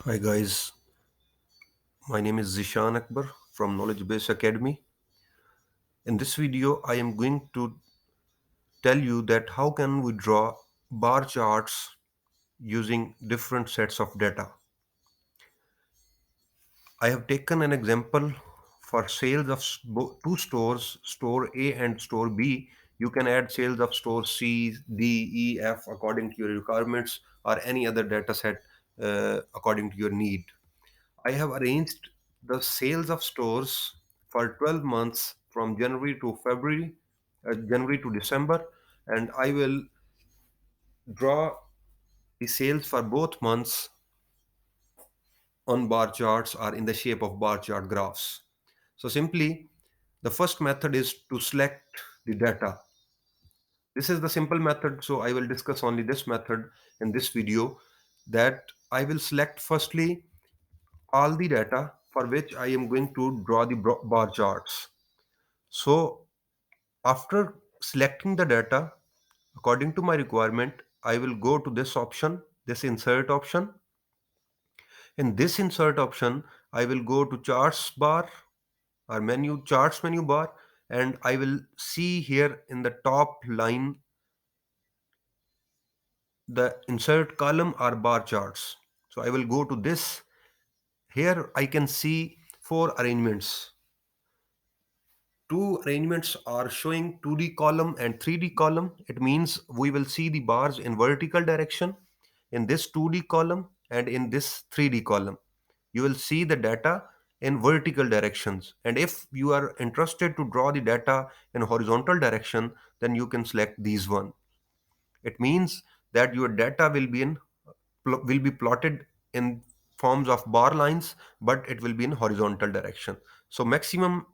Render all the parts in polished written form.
Hi guys, my name is Zishan Akbar from Knowledge Base Academy. In this video, I am going to tell you that how can we draw bar charts using different sets of data. I have taken an example for sales of two stores, store A and store B. You can add sales of store C, D, E, F according to your requirements or any other data set according to your need. I have arranged the sales of stores for 12 months from January to February, January to December, and I will draw the sales for both months on bar charts or in the shape of bar chart graphs. So simply, the first method is to select the data. This is the simple method, so I will discuss only this method in this video. That I will select firstly all the data for which I am going to draw the bar charts. So after selecting the data according to my requirement, I will go to this option, this insert option. In this insert option, I will go to charts bar or charts menu bar, and I will see here in the top line the insert column or bar charts. So I will go to this. Here I can see four arrangements. Two arrangements are showing 2D column and 3D column. It means we will see the bars in vertical direction in this 2D column and in this 3D column. You will see the data in vertical directions. And if you are interested to draw the data in horizontal direction, then you can select these one. It means that your data will be plotted in forms of bar lines, but it will be in horizontal direction. So maximum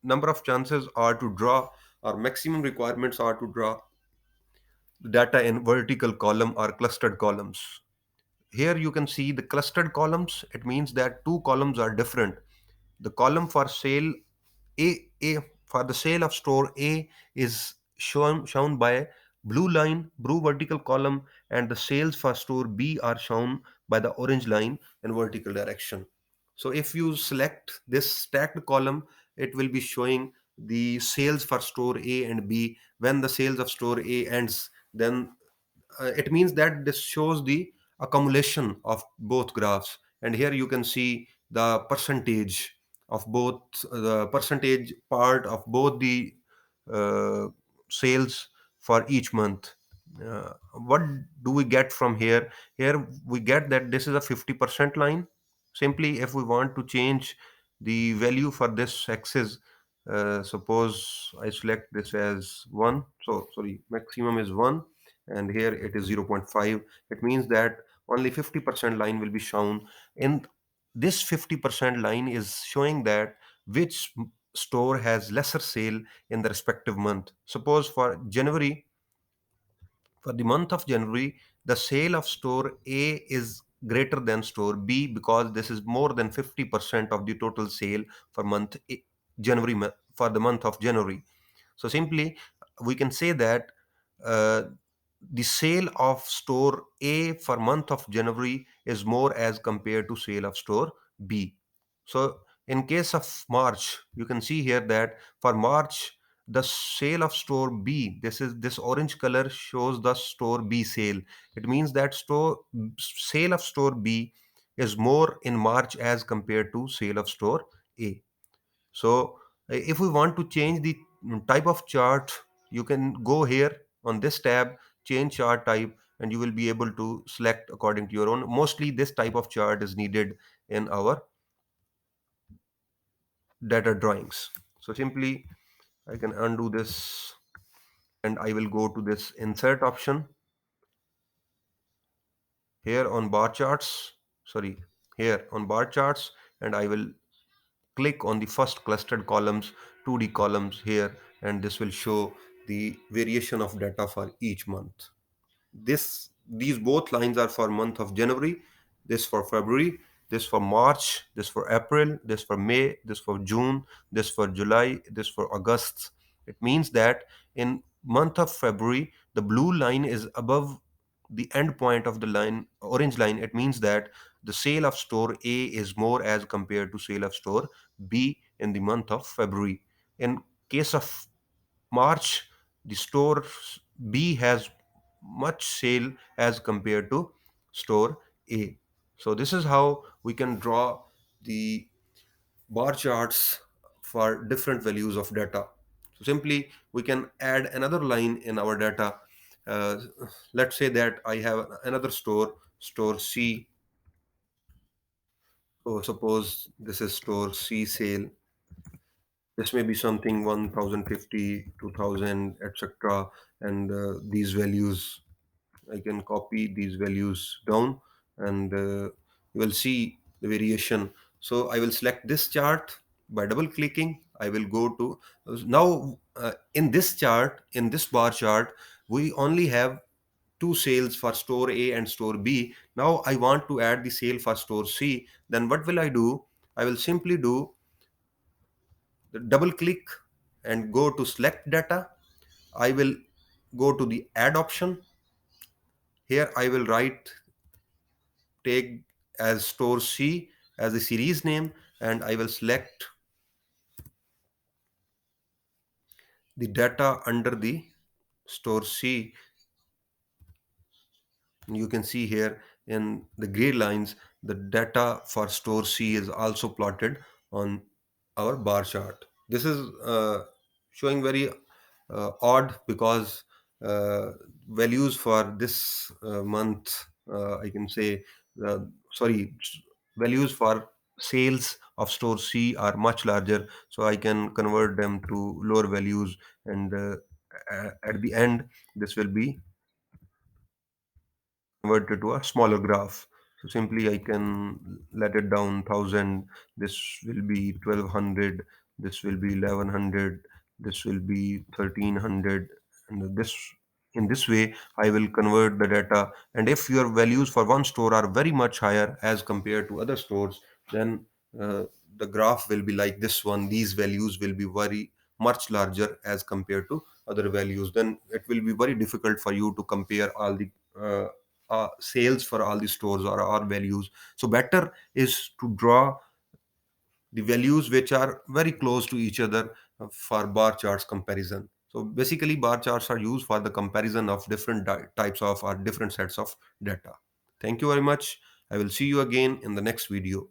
number of chances are to draw, or maximum requirements are to draw data in vertical column or clustered columns. Here you can see the clustered columns. It means that two columns are different. The column for sale A for the sale of store A is shown by blue line, blue vertical column, and the sales for store B are shown by the orange line in vertical direction. So if you select this stacked column, it will be showing the sales for store A and B. When the sales of store A ends, then it means that this shows the accumulation of both graphs. And here you can see the percentage of both, the percentage part of both the uh, sales for each month. What do we get from here? Here we get that this is a 50% line. Simply, if we want to change the value for this axis, suppose I select this as 1. So sorry, maximum is 1, and here it is 0.5. It means that only 50% line will be shown. In this 50% line is showing that which store has lesser sale in the respective month. Suppose for the month of January, the sale of store A is greater than store B because this is more than 50% of the total sale for for the month of January. So simply we can say that uh, the sale of store A for month of January is more as compared to sale of store B. So in case of March, you can see here that for March, the sale of store B, this orange color shows the store B sale. It means that sale of store B is more in March as compared to sale of store A. So if we want to change the type of chart, you can go here on this tab, change chart type, and you will be able to select according to your own. Mostly this type of chart is needed in our data drawings. So simply I can undo this and I will go to this insert option here on bar charts. Sorry, here on bar charts, and I will click on the first clustered columns, 2D columns here, and this will show the variation of data for each month. These both lines are for month of January, this for February, this for March, this for April, this for May, this for June, this for July, this for August. It means that in month of February, the blue line is above the end point of the line, orange line. It means that the sale of store A is more as compared to sale of store B in the month of February. In case of March, the store B has much sale as compared to store A. So this is how we can draw the bar charts for different values of data. So simply we can add another line in our data. Uh, let's say that I have another store, store C. So suppose this is store C sale. This may be something 1050, 2000, etc. And these values, I can copy these values down, and you will see the variation. So I will select this chart by double clicking. I will go to now in this chart, in this bar chart, we only have two sales for store A and store B. Now I want to add the sale for store C. Then what will I do? I will simply do the double click and go to select data. I will go to the add option. Here I will write take as store C as the series name, and I will select the data under the store C. You can see here in the gray lines, the data for store C is also plotted on our bar chart. This is showing very odd because uh, values for this month, I can say, uh, sorry, values for sales of store C are much larger. So I can convert them to lower values, and at the end, this will be converted to a smaller graph. So simply I can let it down 1000, this will be 1200, this will be 1100, this will be 1300, and this in this way I will convert the data. And if your values for one store are very much higher as compared to other stores, then uh, the graph will be like this one. These values will be very much larger as compared to other values. Then it will be very difficult for you to compare all the sales for all the stores or our values. So better is to draw the values which are very close to each other for bar charts comparison. So basically bar charts are used for the comparison of different types of or different sets of data. Thank you very much. I will see you again in the next video.